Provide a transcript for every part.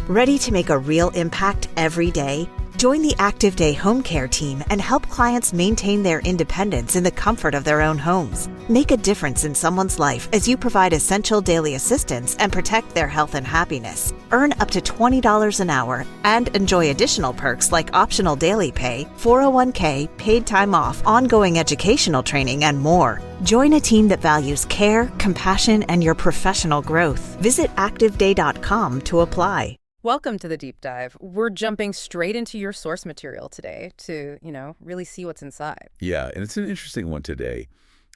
Ready to make a real impact every day? Join the Active Day Home Care team and help clients maintain their independence in the comfort of their own homes. Make a difference in someone's life as you provide essential daily assistance and protect their health and happiness. Earn up to $20 an hour and enjoy additional perks like optional daily pay, 401k, paid time off, ongoing educational training, and more. Join a team that values care, compassion, and your professional growth. Visit activeday.com to apply. Welcome to the deep dive. We're jumping straight into your source material today to, really see what's inside. Yeah, and it's an interesting one today.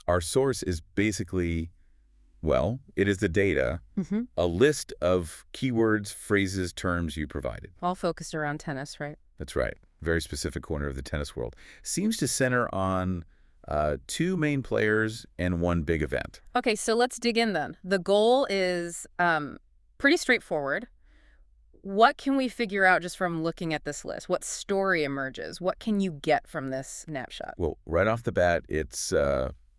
Our source is basically, it is the data, a list of keywords, phrases, terms you provided. All focused around tennis, right? That's right. Very specific corner of the tennis world. Seems to center on two main players and one big event. Okay, so let's dig in then. The goal is pretty straightforward. What can we figure out just from looking at this list? What story emerges? What can you get from this snapshot? Well, right off the bat, it's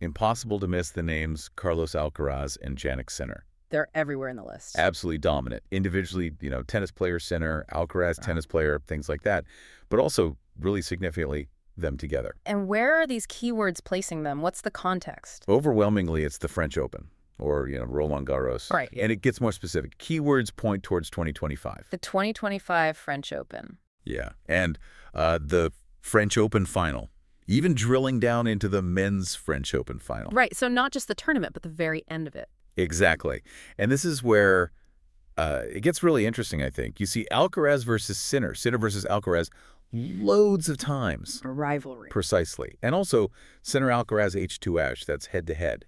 impossible to miss the names Carlos Alcaraz and Jannik Sinner. They're everywhere in the list. Absolutely dominant. Individually, tennis player, Sinner, Alcaraz, tennis player, things like that. But also, really significantly, them together. And where are these keywords placing them? What's the context? Overwhelmingly, it's the French Open. Or, Roland Garros. Right. And it gets more specific. Keywords point towards 2025. The 2025 French Open. Yeah. And the French Open final. Even drilling down into the men's French Open final. Right. So not just the tournament, but the very end of it. Exactly. And this is where it gets really interesting, I think. You see Alcaraz versus Sinner. Sinner versus Alcaraz loads of times. A rivalry. Precisely. And also Sinner Alcaraz H2H. That's head-to-head.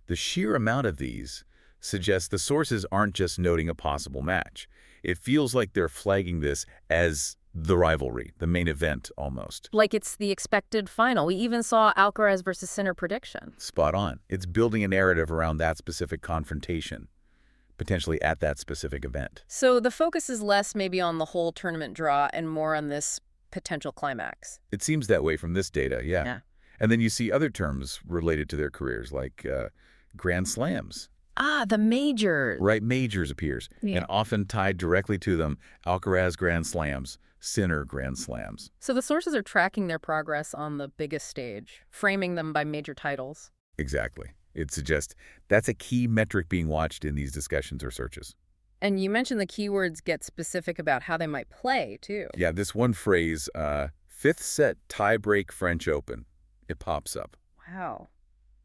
The sheer amount of these suggests the sources aren't just noting a possible match. It feels like they're flagging this as the rivalry, the main event almost. Like it's the expected final. We even saw Alcaraz versus Sinner prediction. Spot on. It's building a narrative around that specific confrontation, potentially at that specific event. So the focus is less maybe on the whole tournament draw and more on this potential climax. It seems that way from this data, yeah. And then you see other terms related to their careers, like Grand Slams. The majors. Right, majors appears, and often tied directly to them, Alcaraz Grand Slams, Sinner Grand Slams. So the sources are tracking their progress on the biggest stage, framing them by major titles. Exactly. It suggests that's a key metric being watched in these discussions or searches. And you mentioned the keywords get specific about how they might play, too. Yeah, this one phrase, fifth set tie-break French Open, it pops up. Wow.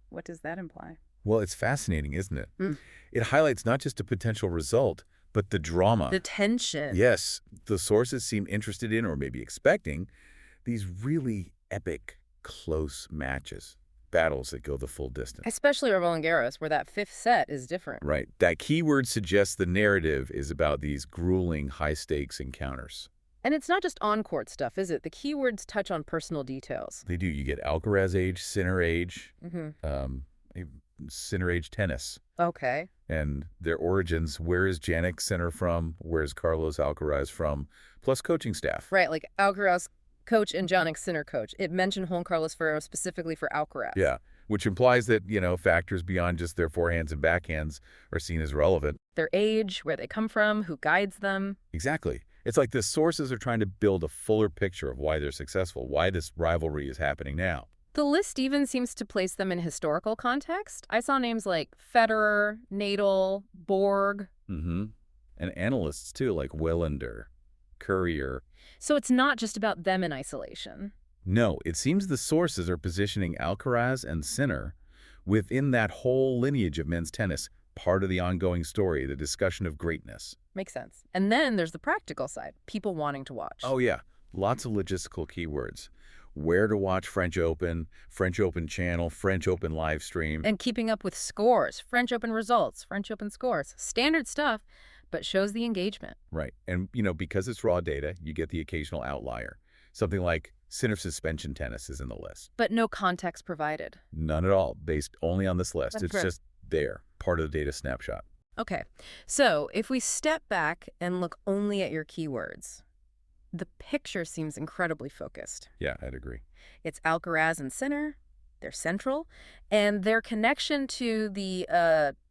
What does that imply? Well, it's fascinating, isn't it? It highlights not just a potential result, but the drama. The tension. Yes. The sources seem interested in, or maybe expecting, these really epic, close matches. Battles that go the full distance. Especially Roland Garros, where that fifth set is different. Right. That keyword suggests the narrative is about these grueling, high-stakes encounters. And it's not just on-court stuff, is it? The keywords touch on personal details. They do. You get Alcaraz age, Sinner age, Sinner age tennis. Okay. And their origins. Where is Jannik Sinner from? Where is Carlos Alcaraz from? Plus coaching staff. Right, like Alcaraz coach and Jannik Sinner coach. It mentioned Juan Carlos Ferrero specifically for Alcaraz. Yeah, which implies that, factors beyond just their forehands and backhands are seen as relevant. Their age, where they come from, who guides them. Exactly. It's like the sources are trying to build a fuller picture of why they're successful, why this rivalry is happening now. The list even seems to place them in historical context. I saw names like Federer, Nadal, Borg. And analysts, too, like Willander, Courier. So it's not just about them in isolation. No, it seems the sources are positioning Alcaraz and Sinner within that whole lineage of men's tennis, part of the ongoing story, the discussion of greatness. Makes sense. And then there's the practical side, people wanting to watch. Oh, yeah. Lots of logistical keywords. Where to watch French Open channel, French Open live stream. And keeping up with scores, French Open results, French Open scores. Standard stuff, but shows the engagement. Right. And, because it's raw data, you get the occasional outlier. Something like Sinner suspension tennis is in the list. But no context provided. None at all, based only on this list. It's just there, part of the data snapshot. Okay. So if we step back and look only at your keywords, the picture seems incredibly focused. Yeah, I'd agree. It's Alcaraz and Sinner. They're central. And their connection to the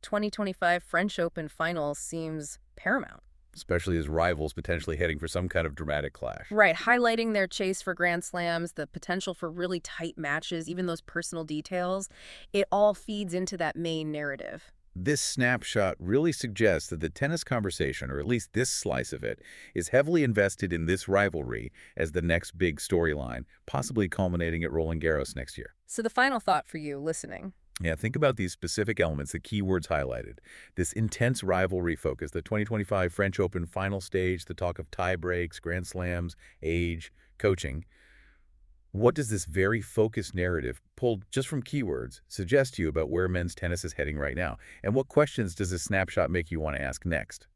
2025 French Open finals seems paramount. especially as rivals potentially heading for some kind of dramatic clash. Right, highlighting their chase for Grand Slams, the potential for really tight matches, even those personal details, it all feeds into that main narrative. This snapshot really suggests that the tennis conversation, or at least this slice of it, is heavily invested in this rivalry as the next big storyline, possibly culminating at Roland Garros next year. So the final thought for you listening. Yeah, think about these specific elements, the keywords highlighted. This intense rivalry focus, the 2025 French Open final stage, the talk of tie breaks, Grand Slams, age, coaching. What does this very focused narrative, pulled just from keywords, suggest to you about where men's tennis is heading right now? And what questions does this snapshot make you want to ask next?